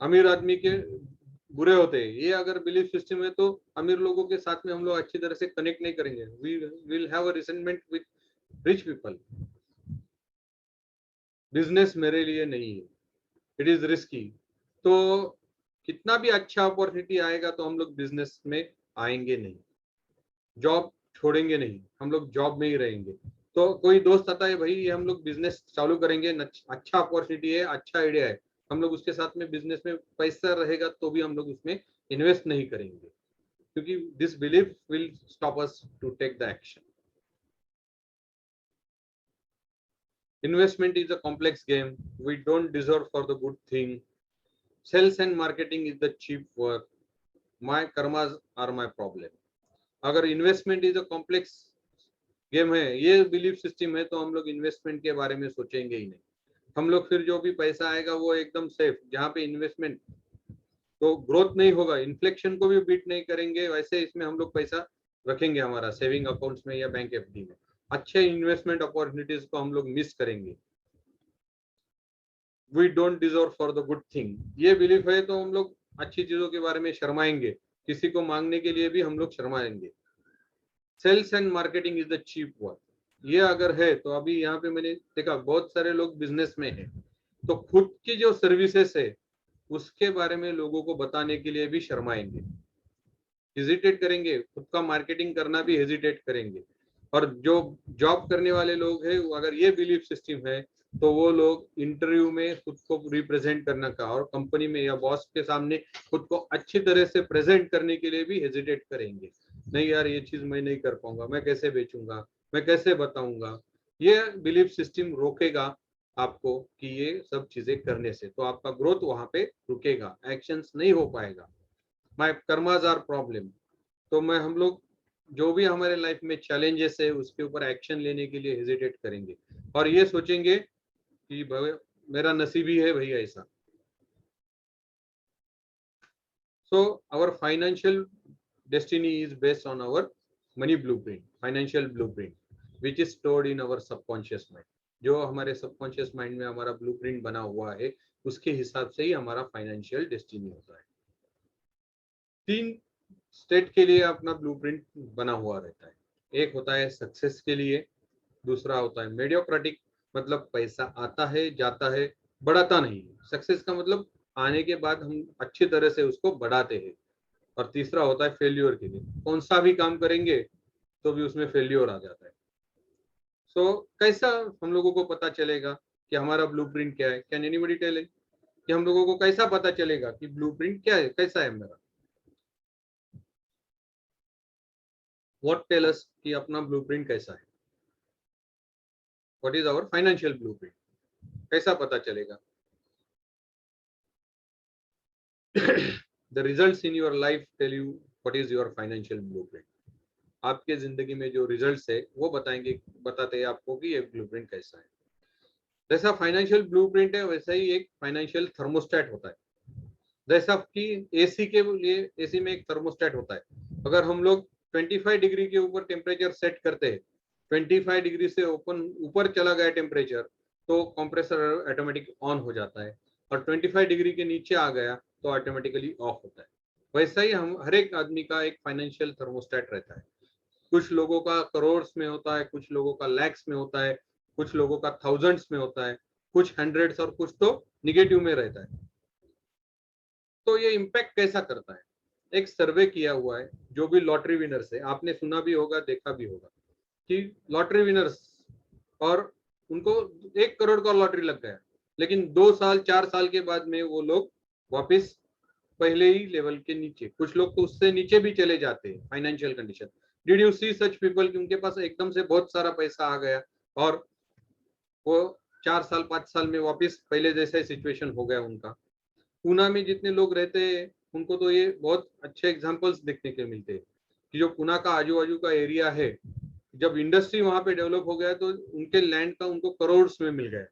Speaker 1: अमीर आदमी के बुरे होते हैं, ये अगर बिलीफ सिस्टम है, तो अमीर लोगों के साथ में हम लोग अच्छी तरह से कनेक्ट नहीं करेंगे, we will have a resentment with rich people. Business मेरे लिए नहीं है, इट इज रिस्की, तो कितना भी अच्छा अपॉर्चुनिटी आएगा तो हम लोग बिजनेस में आएंगे नहीं, जॉब छोड़ेंगे नहीं, हम लोग जॉब में ही रहेंगे। तो कोई दोस्त आता है, भाई ये हम लोग बिजनेस चालू करेंगे, अच्छा अपॉर्चुनिटी है, अच्छा आइडिया है, हम लोग उसके साथ में बिजनेस में पैसा रहेगा तो भी हम लोग उसमें इन्वेस्ट नहीं करेंगे, क्योंकि this belief will stop us to take the action. Investment is a complex game, we don't deserve for the good thing, sales and marketing is the cheap work, my karmas are my problem। अगर investment is a complex game है, ये belief system है, तो हम लोग investment के बारे में सोचेंगे ही नहीं। हम लोग फिर जो भी पैसा आएगा वो एकदम सेफ, जहाँ पे इन्वेस्टमेंट तो ग्रोथ नहीं होगा, इन्फ्लेक्शन को भी बीट नहीं करेंगे, वैसे इसमें हम लोग पैसा रखेंगे हमारा सेविंग अकाउंट्स में या बैंक एफडी में। अच्छे इन्वेस्टमेंट अपॉर्चुनिटीज को हम लोग मिस करेंगे। We don't deserve for the good thing, ये बिलीफ है तो हम लोग अच्छी चीजों के बारे में शर्माएंगे, किसी को मांगने के लिए भी हम लोग शर्माएंगे। Sales and marketing is the cheap work, ये अगर है तो अभी यहाँ पे मैंने देखा बहुत सारे लोग बिजनेस में हैं, तो खुद की जो सर्विसेज है उसके बारे में लोगों को बताने के लिए भी शर्माएंगे, हेजिटेट करेंगे, खुद का मार्केटिंग करना भी हेजिटेट करेंगे। और जो जॉब करने वाले लोग हैं अगर ये बिलीफ सिस्टम है तो वो लोग इंटरव्यू में खुद को रिप्रेजेंट करने का और कंपनी में या बॉस के सामने खुद को अच्छी तरह से प्रेजेंट करने के लिए भी हेजिटेट करेंगे। नहीं यार ये चीज मैं नहीं कर पाऊंगा, मैं कैसे बेचूंगा, मैं कैसे बताऊंगा। ये बिलीफ सिस्टम रोकेगा आपको कि ये सब चीजें करने से, तो आपका ग्रोथ वहां पे रुकेगा, एक्शंस नहीं हो पाएगा। माय कर्माज आर प्रॉब्लम, तो मैं हम लोग जो भी हमारे लाइफ में चैलेंजेस है उसके ऊपर एक्शन लेने के लिए हेजिटेट करेंगे और ये सोचेंगे कि मेरा नसीब ही है भैया ऐसा। So our financial destiny is based on our money blueprint, financial blueprint, which is stored in our subconscious mind। जो हमारे सबकॉन्शियस माइंड में हमारा ब्लूप्रिंट बना हुआ है उसके हिसाब से ही हमारा फाइनेंशियल डेस्टिनी होता है। 3 स्टेट के लिए अपना ब्लूप्रिंट बना हुआ रहता है। एक होता है सक्सेस के लिए, दूसरा होता है मेडियोक्रेटिक, मतलब पैसा आता है जाता है, बढ़ाता नहीं। सक्सेस का मतलब आने के बाद हम अच्छी तरह से उसको बढ़ाते हैं। और तीसरा होता है फेल्योर के लिए, कौन सा भी काम करेंगे तो भी उसमें फेल्योर आ जाता है। सो कैसा हम लोगों को पता चलेगा कि हमारा ब्लूप्रिंट क्या है? कैन एनीबॉडी टेल इट कि हम लोगों को कैसा पता चलेगा कि ब्लूप्रिंट क्या है, कैसा है मेरा? व्हाट टेल अस कि अपना ब्लूप्रिंट कैसा है? What is our financial blueprint, कैसा पता चलेगा? The results in your life tell you what is your financial blueprint. आपके जिंदगी में जो रिजल्ट्स है वो बताते हैं आपको कि ये ब्लूप्रिंट कैसा है। जैसा फाइनेंशियल ब्लूप्रिंट है वैसा ही एक फाइनेंशियल थर्मोस्टेट होता है। जैसा कि एसी के लिए, एसी में एक थर्मोस्टेट होता है। अगर हम लोग 25 डिग्री के ऊपर टेम्परेचर सेट करते हैं, 25 डिग्री से ऊपर चला गया टेम्परेचर तो कंप्रेसर ऑटोमेटिक ऑन हो जाता है, और 25 डिग्री के नीचे आ गया तो ऑटोमेटिकली ऑफ होता है। वैसा ही हम हर एक आदमी का एक फाइनेंशियल थर्मोस्टेट रहता है। कुछ लोगों का करोड़्स में होता है, कुछ लोगों का लैक्स में होता है, कुछ लोगों का थाउजेंड्स में होता है, कुछ हंड्रेड्स और कुछ तो निगेटिव में रहता है। तो ये इम्पैक्ट कैसा करता है? एक सर्वे किया हुआ है, जो भी लॉटरी विनर्स है, आपने सुना भी होगा देखा भी होगा कि लॉटरी विनर्स, और उनको 1 करोड़ का लॉटरी लग गया, लेकिन 2 साल 4 साल के बाद में वो लोग वापस पहले ही लेवल के नीचे, कुछ लोग तो उससे नीचे भी चले जाते हैं financial condition. Did you see such people कि उनके पास एकदम से बहुत सारा पैसा आ गया और वो 4 साल 5 साल में वापस पहले जैसा सिचुएशन हो गया उनका? पूना में जितने लोग रहते हैं उनको तो ये बहुत अच्छे एग्जांपल्स देखने के मिलते हैं कि जो पूना का आजू बाजू का एरिया है, जब इंडस्ट्री वहां पे डेवलप हो गया तो उनके लैंड का उनको करोड़्स में मिल गया,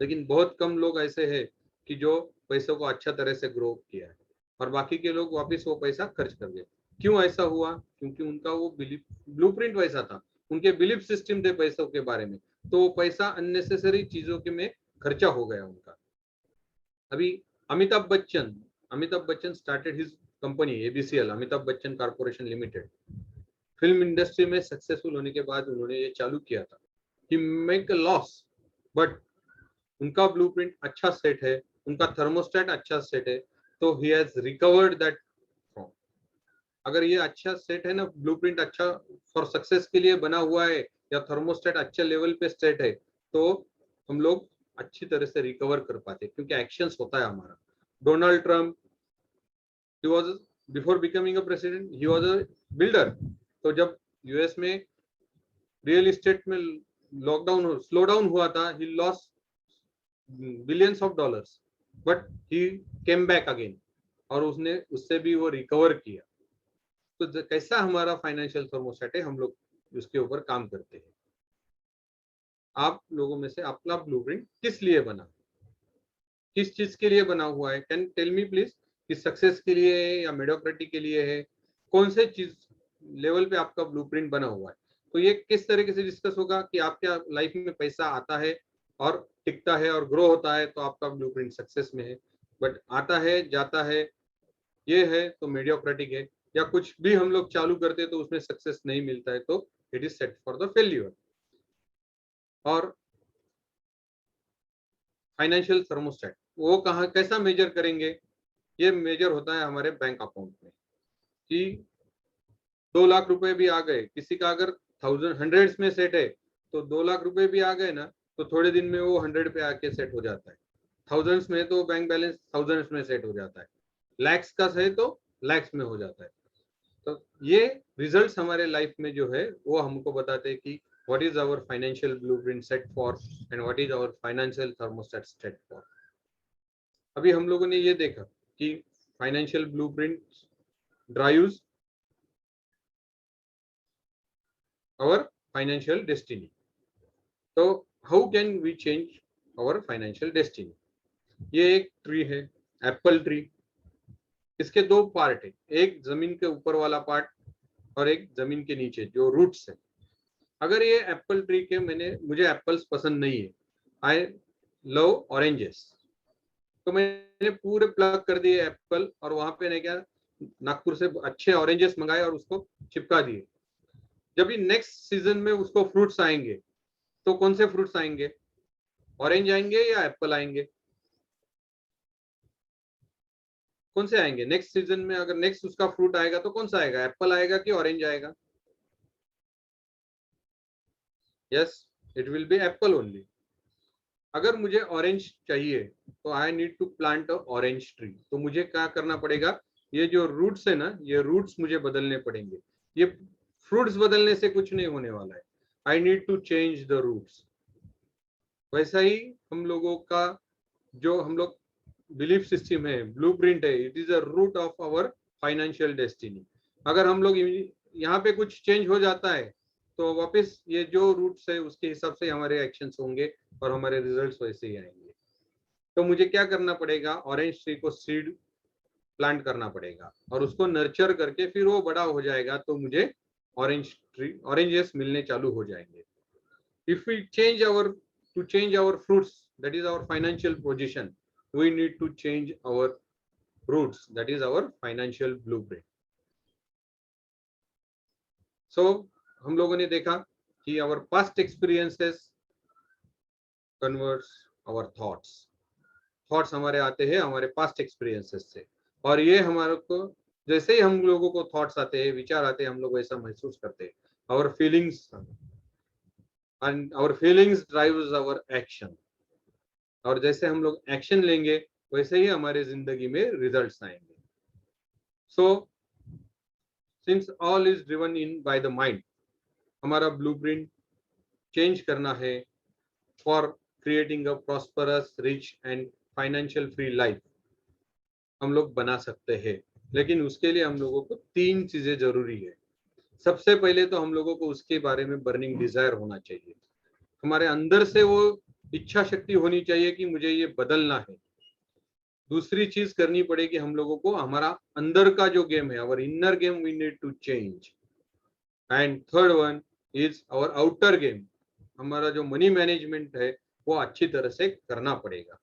Speaker 1: लेकिन बहुत कम लोग ऐसे हैं कि जो पैसों को अच्छा तरह से ग्रो किया है, और बाकी के लोग वापस वो पैसा खर्च कर गए। क्यों ऐसा हुआ? क्योंकि उनका वो बिलीफ ब्लूप्रिंट वैसा था, उनके बिलीफ सिस्टम थे पैसों के बारे में, तो वो पैसा अननेसेसरी चीजों के में खर्चा हो गया उनका। अभी Amitabh Bachchan started his company ABCL, Amitabh Bachchan corporation limited. Film industry में सक्सेसफुल होने के बाद उन्होंने ये चालू किया था कि मेक अ लॉस, बट उनका ब्लूप्रिंट अच्छा सेट है, उनका थर्मोस्टेट अच्छा सेट है, तो he has recovered that from. अगर ये अच्छा सेट है ना, ब्लूप्रिंट अच्छा फॉर सक्सेस के लिए बना हुआ है, या थर्मोस्टेट अच्छे लेवल पे सेट है, तो हम लोग अच्छी तरह से रिकवर कर पाते, क्योंकि एक्शंस होता है हमारा। Donald Trump, he was before becoming a president he was a builder, तो जब यूएस में रियल एस्टेट में लॉकडाउन स्लो डाउन हुआ था, he lost billions of dollars, but he came back again, और उसने उससे भी वो रिकवर किया। तो कैसा हमारा फाइनेंशियल थर्मोस्टेट है, हम लोग उसके ऊपर काम करते हैं। आप लोगों में से अपना ब्लूप्रिंट किस लिए बना? किस चीज के लिए बना हुआ है, कैन टेल मी प्लीज, कि सक्सेस के लिए है या मेडियोक्रिटी के लिए है, कौन से चीज लेवल पे आपका ब्लूप्रिंट बना हुआ है। तो ये किस तरीके से डिस्कस होगा कि आपके लाइफ में पैसा आता है और टिकता है और ग्रो होता है तो आपका ब्लूप्रिंट सक्सेस में है, बट आता है जाता है ये है तो मेडियोक्रेटिक है, या कुछ भी हम लोग चालू करते हैं तो उसमें सक्सेस नहीं मिलता है तो it is set for the failure. और फाइनेंशियल थर्मोस्टेट वो कहाँ कैसा मेजर करेंगे, ये मेजर होता है हमारे बैंक अकाउंट में कि 2 लाख रुपए भी आ गए, किसी का अगर हंड्रेड्स में सेट है तो 2 लाख रुपए भी आ गए ना तो थोड़े दिन में वो 100 पे आके सेट हो जाता है, थाउजेंड्स में तो बैंक बैलेंस थाउजेंड्स में सेट हो जाता है, लैक्स का है तो लैक्स में हो जाता है। तो ये रिजल्ट्स हमारे लाइफ में जो है वो हमको बताते हैं कि what is our financial blueprint set for and what is our financial thermostat set for. अभी हम लोगों ने ये देखा कि financial blueprint drives our financial destiny. तो how can we change our financial destiny? ये एक ट्री है, एप्पल ट्री। इसके 2 पार्ट है, एक जमीन के ऊपर वाला पार्ट और एक जमीन के नीचे जो रूट्स है। अगर ये एप्पल ट्री के मुझे एप्पल्स पसंद नहीं है, आई लव ऑरेंजेस, तो मैंने पूरे प्लग कर दिए एप्पल और वहां पे ने क्या नागपुर से अच्छे ऑरेंजेस मंगाए और उसको चिपका दिए। जब भी नेक्स्ट सीजन में उसको फ्रूट्स आएंगे तो कौन से फ्रूट्स आएंगे, ऑरेंज आएंगे या एप्पल आएंगे, कौन से आएंगे नेक्स्ट सीजन में? अगर नेक्स्ट उसका फ्रूट आएगा तो कौन सा आएगा, एप्पल आएगा कि ऑरेंज आएगा? Yes, it will be apple only. अगर मुझे ऑरेंज चाहिए तो I need to plant a orange tree, तो मुझे क्या करना पड़ेगा, ये जो रूट्स है ना, ये रूट्स मुझे बदलने पड़ेंगे। ये फ्रूट्स बदलने से कुछ नहीं होने वाला है, I need to change the roots. वैसा ही हम लोगों का जो हम लोग बिलीफ सिस्टम है, ब्लूप्रिंट है, it is a root of our financial destiny. अगर हम लोग यहाँ पे कुछ चेंज हो जाता है तो वापस ये जो रूट्स है उसके हिसाब से हमारे एक्शंस होंगे और हमारे रिजल्ट्स वैसे ही आएंगे। तो मुझे क्या करना पड़ेगा, ऑरेंज ट्री को सीड प्लांट करना पड़ेगा और उसको नर्चर करके फिर वो बड़ा हो जाएगा तो मुझे ऑरेंजेस मिलने चालू हो जाएंगे। If we change our to change our fruits, that is our financial position, we need to change our roots, that is our financial blueprint. So हम लोगों ने देखा कि our past experiences converts our thoughts हमारे आते हैं हमारे past experiences से, और ये हमारे को जैसे ही हम लोगों को thoughts आते हैं, विचार आते हैं, हम लोग ऐसा महसूस करते हैं, our feelings and our feelings drives our action, और जैसे हम लोग एक्शन लेंगे वैसे ही हमारे जिंदगी में रिजल्ट्स आएंगे। So since all is driven in by the mind, हमारा ब्लूप्रिंट चेंज करना है for creating a prosperous, rich and financial free life हम लोग बना सकते हैं, लेकिन उसके लिए हम लोगों को 3 चीजें जरूरी है। सबसे पहले तो हम लोगों को उसके बारे में बर्निंग डिजायर होना चाहिए, हमारे अंदर से वो इच्छा शक्ति होनी चाहिए कि मुझे ये बदलना है। दूसरी चीज करनी पड़ेगी हम लोगों को, हमारा अंदर का जो गेम है, our inner game we need to change. And third one is our outer game, हमारा जो मनी मैनेजमेंट है वो अच्छी तरह से करना पड़ेगा।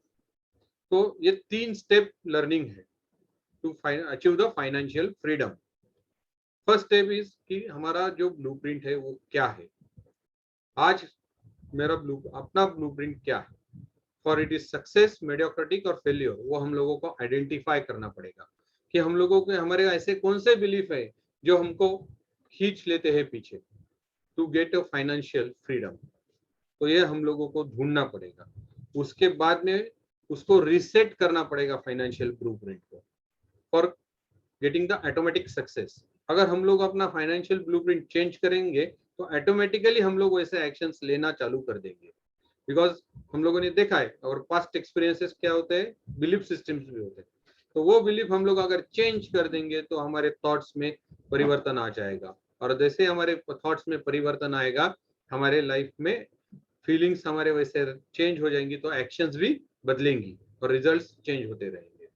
Speaker 1: तो ये 3 स्टेप लर्निंग है to achieve the financial freedom. First step is कि हमारा जो ब्लूप्रिंट है वो क्या है, आज मेरा अपना ब्लूप्रिंट क्या है फॉर इट इज सक्सेस, मेडियोक्रेटिक और फेल्योर, वो हम लोगों को आइडेंटिफाई करना पड़ेगा कि हम लोगों के हमारे ऐसे कौन से बिलीफ है जो हमको खींच लेते हैं पीछे to get a financial freedom. तो ये हम लोगों को ढूंढना पड़ेगा, उसके बाद में उसको रिसेट करना पड़ेगा फाइनेंशियल ब्लूप्रिंट को for getting the automatic success. अगर हम लोग अपना फाइनेंशियल ब्लूप्रिंट चेंज करेंगे तो ऑटोमेटिकली हम लोग वैसे एक्शंस लेना चालू कर देंगे, बिकॉज हम लोगों ने देखा है और पास्ट एक्सपीरियंसेस क्या होते हैं, बिलीफ सिस्टम्स भी होते हैं। तो वो बिलीफ हम लोग अगर चेंज कर देंगे तो हमारे थॉट्स में परिवर्तन आ जाएगा, और जैसे हमारे थॉट्स में परिवर्तन आएगा हमारे लाइफ में फीलिंग्स हमारे वैसे चेंज हो जाएंगी तो एक्शंस भी बदलेंगी। और रिजल्ट्स चेंज होते रहेंगे।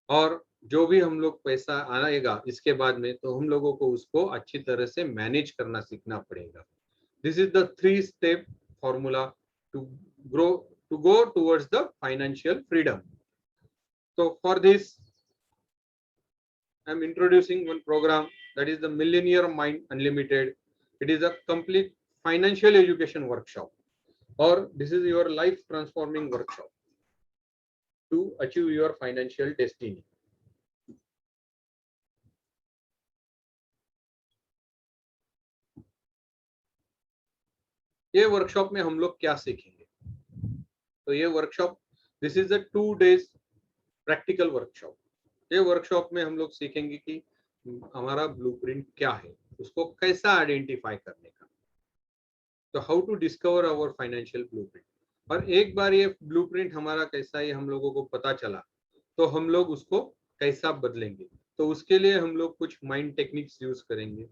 Speaker 1: और जो भी हम लोग पैसा आएगा इसके बाद में, तो हम लोगों को उसको अच्छी तरह से मैनेज करना सीखना पड़ेगा। This is the 3-step formula to grow, to go towards the financial freedom. So for this, I am introducing one program, that is the Millionaire Mind Unlimited. It is a complete financial education workshop, or this is your life transforming workshop to achieve your financial destiny. ये workshop में हम लोग क्या सीखेंगे? तो ये workshop, this is a 2 days practical workshop. ये workshop में हम लोग सीखेंगे कि हमारा ब्लूप्रिंट क्या है, उसको कैसा आइडेंटिफाई करने का, तो how to discover our financial blueprint. और एक बार ये ब्लूप्रिंट हमारा कैसा है हम लोगों को पता चला, तो हम लोग उसको कैसा बदलेंगे, तो उसके लिए हम लोग कुछ माइंड टेक्निक्स यूज करेंगे।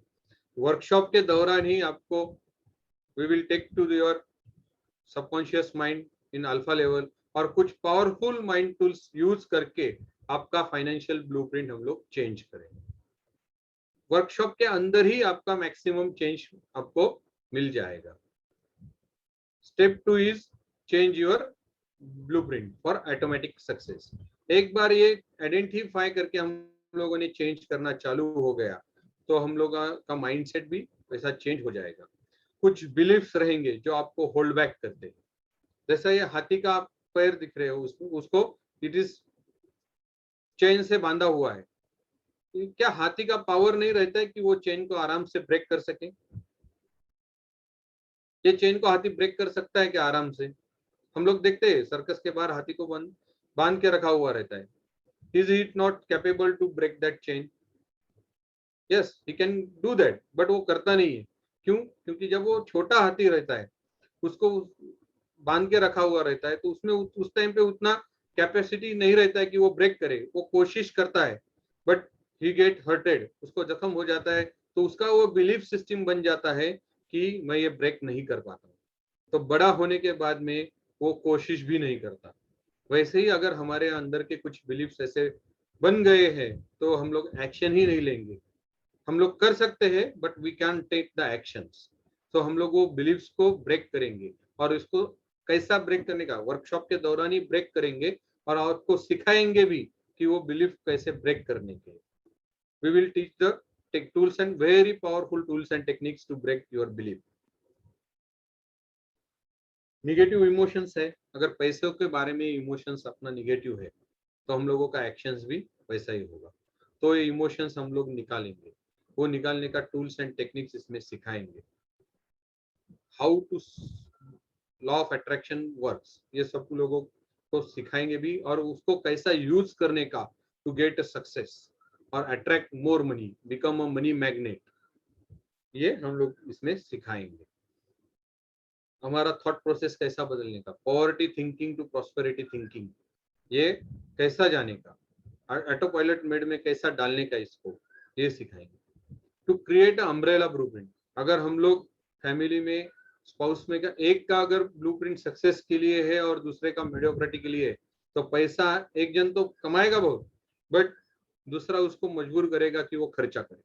Speaker 1: वर्कशॉप के दौरान ही आपको we will take to your subconscious mind in alpha level, और कुछ पावरफुल माइंड टूल्स यूज करके आपका फाइनेंशियल ब्लूप्रिंट हम लोग चेंज करेंगे। वर्कशॉप के अंदर ही आपका मैक्सिमम चेंज आपको मिल जाएगा। Step 2 is change your blueprint for automatic success. एक बार ये आइडेंटिफाई करके हम लोगों ने चेंज करना चालू हो गया, तो हम लोगों का माइंडसेट भी वैसा चेंज हो जाएगा। कुछ बिलीफ्स रहेंगे जो आपको होल्ड बैक करते हैं, जैसा ये हाथी का आप पैर दिख रहे हो, उसको इट इज चेन से बांधा हुआ है। क्या हाथी का पावर नहीं रहता है कि वो चेन को आराम से ब्रेक कर सके? ये चेन को हाथी ब्रेक कर सकता है क्या आराम से? हम लोग देखते हैं सर्कस के बाहर हाथी को बांध के रखा हुआ रहता है। Is it not capable to break that chain? Yes, he can do that, but वो करता नहीं है। क्यों? क्योंकि जब वो छोटा हाथी रहता है, उसको बांध के रखा हुआ रहता है, तो उसमें उस टाइम पे उतना कैपेसिटी नहीं रहता है कि वो ब्रेक करे। वो कोशिश करता है बट ही गेट हर्टेड, उसको जख्म हो जाता है, तो उसका वो बिलीफ सिस्टम बन जाता है कि मैं ये ब्रेक नहीं कर पाता हूँ, तो बड़ा होने के बाद में वो कोशिश भी नहीं करता। वैसे ही अगर हमारे अंदर के कुछ बिलीफ्स ऐसे बन गए हैं, तो हम लोग एक्शन ही नहीं लेंगे। हम लोग कर सकते हैं but we can take the actions. तो हम लोग वो बिलीव्स को ब्रेक करेंगे, और इसको कैसा ब्रेक करने का वर्कशॉप के दौरान ही ब्रेक करेंगे, और आपको सिखाएंगे भी कि वो बिलीफ कैसे ब्रेक करने के। We will teach the take tools and very powerful tools and techniques to break your belief. Negative emotions है, अगर पैसों के बारे में इमोशंस अपना निगेटिव है, तो हम लोगों का एक्शंस भी वैसा ही होगा। तो ये इमोशंस हम लोग निकालेंगे, वो निकालने का टूल्स एंड टेक्निक्स इसमें सिखाएंगे। How to law of attraction works, ये सब लोगों को सिखाएंगे भी, और उसको कैसा यूज करने का टू गेट अ सक्सेस और attract more money, become a money magnet, ये हम लोग इसमें सिखाएंगे। हमारा थॉट प्रोसेस कैसा बदलने का, poverty thinking to prosperity thinking, ये कैसा जाने का, ऑटो पायलट मोड में कैसा डालने का, इसको ये सिखाएंगे। To create a umbrella blueprint, अगर हम लोग फैमिली में स्पाउस में का एक का अगर ब्लूप्रिंट सक्सेस के लिए है और दूसरे का मीडियोक्रेटी के लिए है, तो पैसा एक जन तो कमाएगा बहुत, बट दूसरा उसको मजबूर करेगा कि वो खर्चा करे।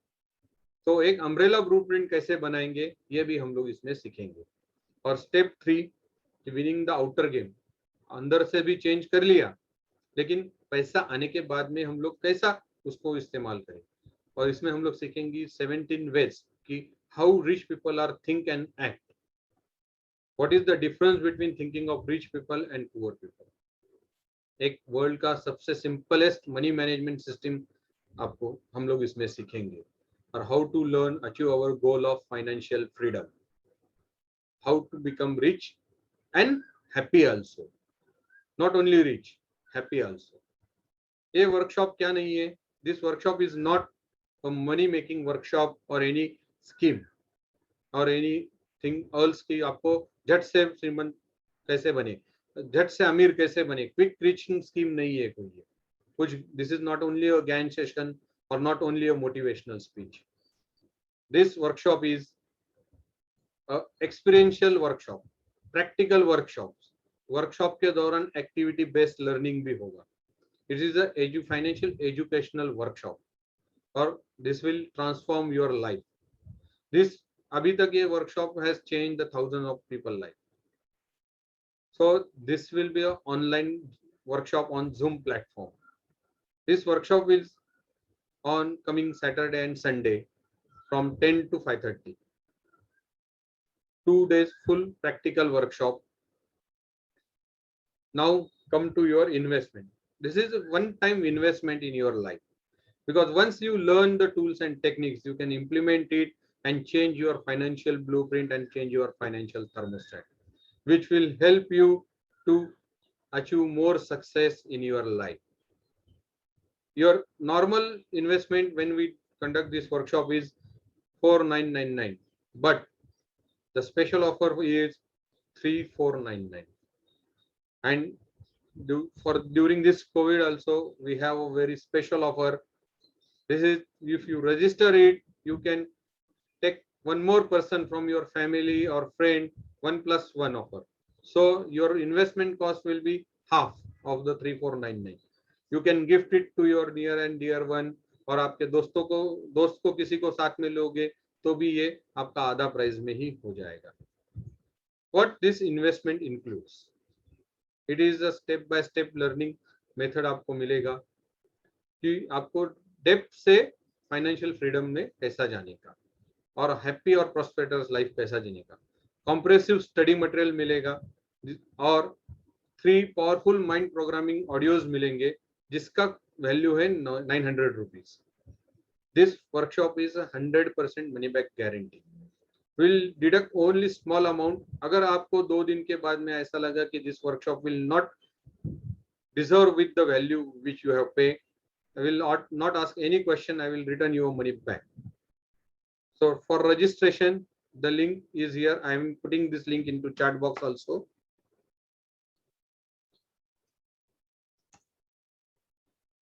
Speaker 1: तो एक अम्ब्रेला ब्लूप्रिंट कैसे बनाएंगे, ये भी हम लोग इसमें सीखेंगे। और step 3, winning the outer game, अंदर से भी चेंज कर लिया, लेकिन पैसा आने के बाद में हम लोग कैसा उसको इस्तेमाल करें। और इसमें हम लोग सीखेंगे 17 वेज कि how rich people are think and act, what is the difference between thinking of rich people and poor people. एक वर्ल्ड का सबसे सिंपलेस्ट मनी मैनेजमेंट सिस्टम आपको हम लोग इसमें सीखेंगे। और how to learn achieve our goal of financial freedom, how to become rich and happy also, not only rich, happy also. ये वर्कशॉप क्या नहीं है, this workshop is not a money making workshop or any scheme or anything else कि आपको झट से श्रीमंत कैसे बने, झट से अमीर कैसे बने, क्विक रिचिंग स्कीम नहीं है कोई ये कुछ। This is not only a ज्ञान सेशन और not only a motivational speech. This workshop is experiential workshop, practical workshops, workshop के दौरान एक्टिविटी बेस्ड लर्निंग भी होगा. It is a financial educational workshop और this will transform your life. This अभी तक ये workshop has change the thousand of people life. So this will be an online workshop on Zoom platform. This workshop is on coming Saturday and Sunday from 10 to 5:30. 2 days full practical workshop. Now come to your investment. This is a one-time investment in your life, because once you learn the tools and techniques, you can implement it and change your financial blueprint and change your financial thermostat, which will help you to achieve more success in your life. Your normal investment when we conduct this workshop is 4999, but the special offer is 3499. And during this COVID also we have a very special offer. This is, if you register it, you can take one more person from your family or friend, 1+1 offer. So your investment cost will be half of the 3499. You can gift it to your near and dear one, और आपके दोस्त को किसी को साथ में लोगे तो भी ये आपका आधा प्राइस में ही हो जाएगा. What this investment includes? It is a step by step learning method आपको मिलेगा कि आपको डेप्थ से फाइनेंशियल फ्रीडम में कैसा जाने का और हैप्पी और प्रॉस्पेरस लाइफ कैसा जीने का. कॉम्प्रेसिव स्टडी मटेरियल मिलेगा और 3 पावरफुल माइंड प्रोग्रामिंग ऑडियोज मिलेंगे जिसका वैल्यू है 900 rupees. This workshop is 100% money back guarantee. Will deduct only small amount. अगर आपको 2 दिन के बाद में ऐसा लगा कि this workshop will not deserve with the value which you have पे, I will not ask any question. I will return your money back. So for registration, the link is here. I am putting this link into chat box also.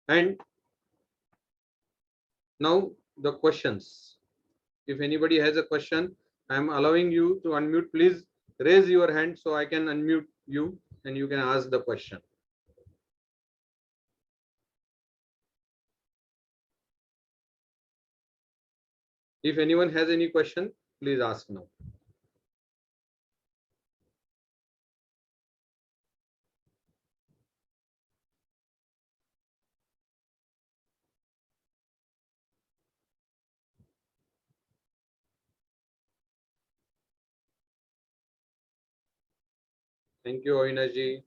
Speaker 1: And now the questions. If anybody has a question, I am allowing you to unmute. Please raise your hand so I can unmute you and you can ask the question. If anyone has any question, please ask now. Thank you, Avinash ji.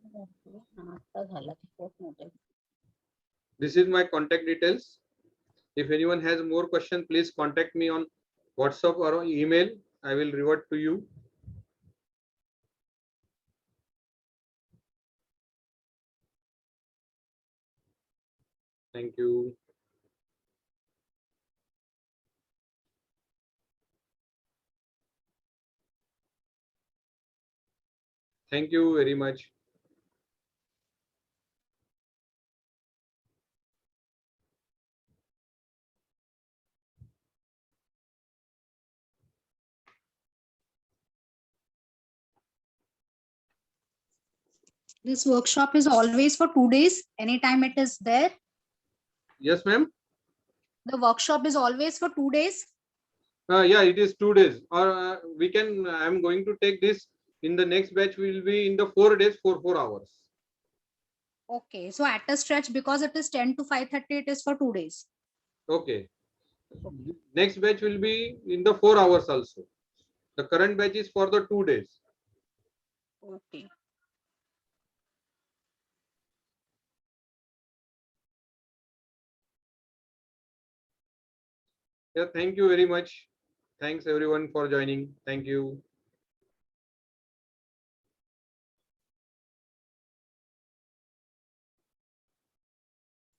Speaker 1: This is my contact details. If anyone has more question, please contact me on WhatsApp or email. I will revert to you. Thank you. Thank you very much.
Speaker 2: This workshop is always for 2 days. Anytime it is there.
Speaker 1: Yes, ma'am.
Speaker 2: The workshop is always for 2 days.
Speaker 1: Yeah, it is 2 days. Or we can. I am going to take this in the next batch. Will be in the 4 days for 4 hours.
Speaker 2: Okay, so at a stretch, because it is 10 to 5:30, it is for 2 days.
Speaker 1: Okay. Next batch will be in the 4 hours also. The current batch is for the 2 days.
Speaker 2: Okay.
Speaker 1: Yeah, thank you very much. Thanks everyone for joining. Thank you.